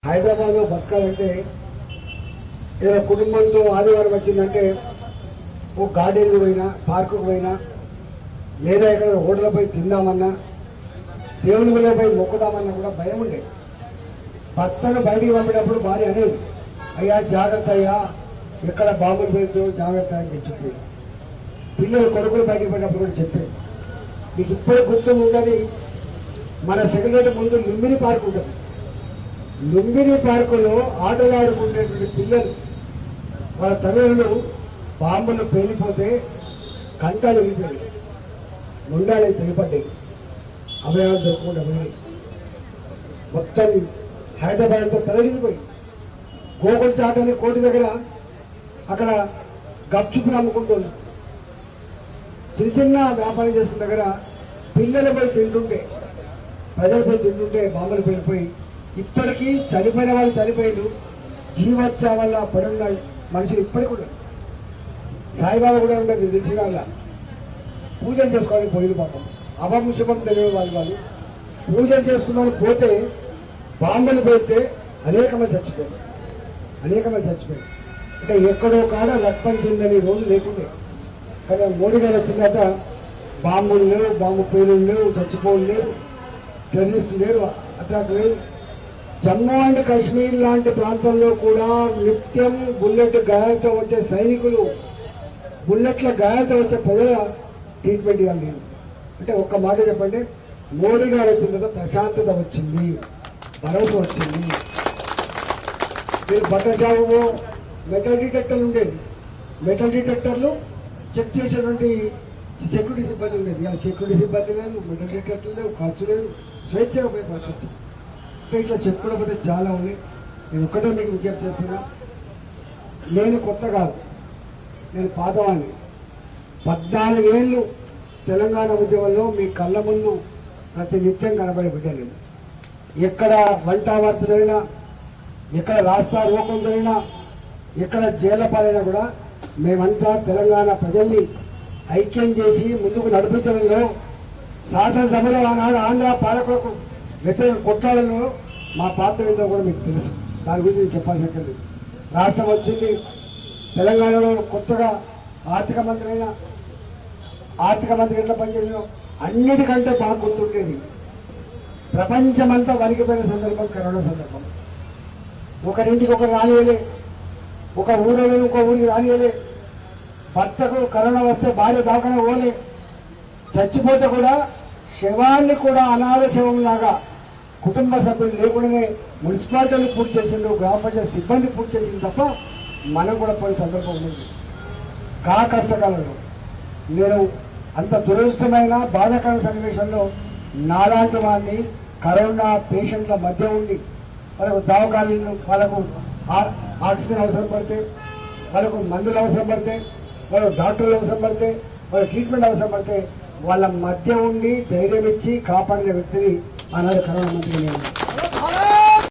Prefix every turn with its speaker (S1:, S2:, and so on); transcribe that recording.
S1: హైదరాబాద్ లో బతకాలంటే ఏదో కుటుంబంతో ఆదివారం వచ్చిందంటే ఓ గార్డెన్కి పోయినా పార్కుకు పోయినా లేదా ఇక్కడ హోటల్పై తిందామన్నా దేవుని గుళ్ళపై మొక్కుదామన్నా కూడా భయం ఉండేది. భర్తను బయటికి పంపేటప్పుడు భార్య అనేది అయ్యా జాగ్రత్త అయ్యా ఎక్కడ బాంబులు పేరుతో జాగ్రత్త అని చెప్తుంది. పిల్లలు కొడుకులు బయటికి పోయినప్పుడు కూడా చెప్పేది. మీకు ఇప్పుడే గుర్తుందని మన సెక్రటరీ ముందు లుంబిని పార్క్ ఉంటుంది. లుంబిని పార్కులో ఆటలాడుకునేటువంటి పిల్లలు వాళ్ళ తల్లులు బాంబులు పేలిపోతే కంటాలు వెళ్ళిపోయాయి, ముండాలు తెగిపడ్డాయి, అభయాలు దొరకకుండా పోయి మొత్తం హైదరాబాద్ అంతా తలడిపోయి గోకుల్ చాట్ అనే కోటి దగ్గర అక్కడ గప్చుప్పులు అమ్ముకుంటుంది. చిన్న చిన్న వ్యాపారం చేస్తున్న దగ్గర పిల్లలపై తింటుంటే ప్రజలపై తింటుంటే బాంబులు పేలిపోయి ఇప్పటికీ చనిపోయిన వాళ్ళు చనిపోయారు. జీవోత్సవ వల్ల పడున్న మనుషులు ఇప్పటికి కూడా సాయిబాబా కూడా ఉండదు తెలిసిన వాళ్ళ పూజలు చేసుకోవడానికి పోయిన పాపం అభం శుభం తెలియని వాళ్ళు పూజలు చేసుకున్న పోతే బాంబులు పెడితే అనేక మంది చచ్చిపోయారు. అంటే ఎక్కడో కాడ రక్తం చెందని రోజు లేకుండే. కానీ మోడీ గారు వచ్చిన తర్వాత బాంబులు లేవు, బాంబు పేలులు లేవు, చచ్చిపోలు లేవు, టెర్రరిస్టులు లేరు, అటాక్ లేవు. జమ్మూ అండ్ కాశ్మీర్ లాంటి ప్రాంతంలో కూడా నిత్యం బుల్లెట్ గాయాలతో వచ్చే సైనికులు, బుల్లెట్ల గాయాలతో వచ్చే ప్రజల ట్రీట్మెంట్ ఇవ్వాలి. అంటే ఒక్క మాట చెప్పండి, మోడీ గారు వచ్చిన తర్వాత ప్రశాంతత వచ్చింది, భరోసా వచ్చింది. మీరు బట్టజాబు మెటల్ డిటెక్టర్లు ఉండేది, మెటల్ డిటెక్టర్లు చెక్ చేసేటువంటి సెక్యూరిటీ సిబ్బంది ఉండేది. ఇలా సెక్యూరిటీ సిబ్బంది లేదు, మెటల్ డిటెక్టర్లు లేవు, ఖర్చు లేదు, స్వేచ్ఛగా పోయే పరిస్థితి. ఇట్లా చెప్పుకోకపోతే చాలా ఉన్నాయి. నేను ఒక్కటే మీకు విజ్ఞప్తి చేస్తున్నా, నేను కొత్త కాదు, నేను పాతవాణ్ణి. 14 ఏళ్ళు తెలంగాణ ఉద్యమంలో మీ కళ్ళ ముందు ప్రతి నిత్యం కనబడే బిడ్డ. నేను ఎక్కడ వంట వార్త జరిగినా, ఎక్కడ రాస్తా రోకం జరిగినా, ఎక్కడ జైళ్ల పాలైనా కూడా మేమంతా తెలంగాణ ప్రజల్ని ఐక్యం చేసి ముందుకు నడిపించడంలో శాసనసభలో ఆనాడు ఆంధ్ర పాలకులకు వ్యతిరేక కొట్లాడలో మా పాత్ర ఏందో కూడా మీకు తెలుసు. దాని గురించి నేను చెప్పాల్సి లేదు. రాష్ట్రం వచ్చింది, తెలంగాణలో కొత్తగా ఆర్థిక మంత్రి ఎట్లా పనిచేయడం అన్నిటికంటే బాగా గుర్తుండేది. ప్రపంచమంతా వణికిపోయిన సందర్భం కరోనా సందర్భం. ఒకరింటికి ఒకరు రానియలే, ఒక ఊరిలో ఇంకో ఊరికి రానియలే. భర్తకు కరోనా వస్తే భార్య దాకా పోలే, చచ్చిపోతే కూడా శవాన్ని కూడా అనాథ శవంలాగా కుటుంబ సభ్యులు లేకుండానే మున్సిపాలిటీలు పూర్తి చేసిండు, గ్రామ పంచాయతీ సిబ్బంది పూర్తి చేసింది తప్ప మనం కూడా పోయే సందర్భం ఉంది. కష్టకాలంలో నేను అంత దురదృష్టమైన బాధాకర సన్నివేశంలో నాలాంటి వాడిని కరోనా పేషెంట్ల మధ్య ఉండి వాళ్ళకు దవాఖానాలు, వాళ్ళకు ఆక్సిజన్ అవసరం పడితే, వాళ్ళకు మందులు అవసరం పడితే, వాళ్ళకు డాక్టర్లు అవసరం పడితే, వాళ్ళ ట్రీట్మెంట్ అవసరం పడితే వాళ్ళ మధ్య ఉండి ధైర్యం ఇచ్చి కాపాడిన వ్యక్తిని ఆనాడు కరోనా మంత్రి.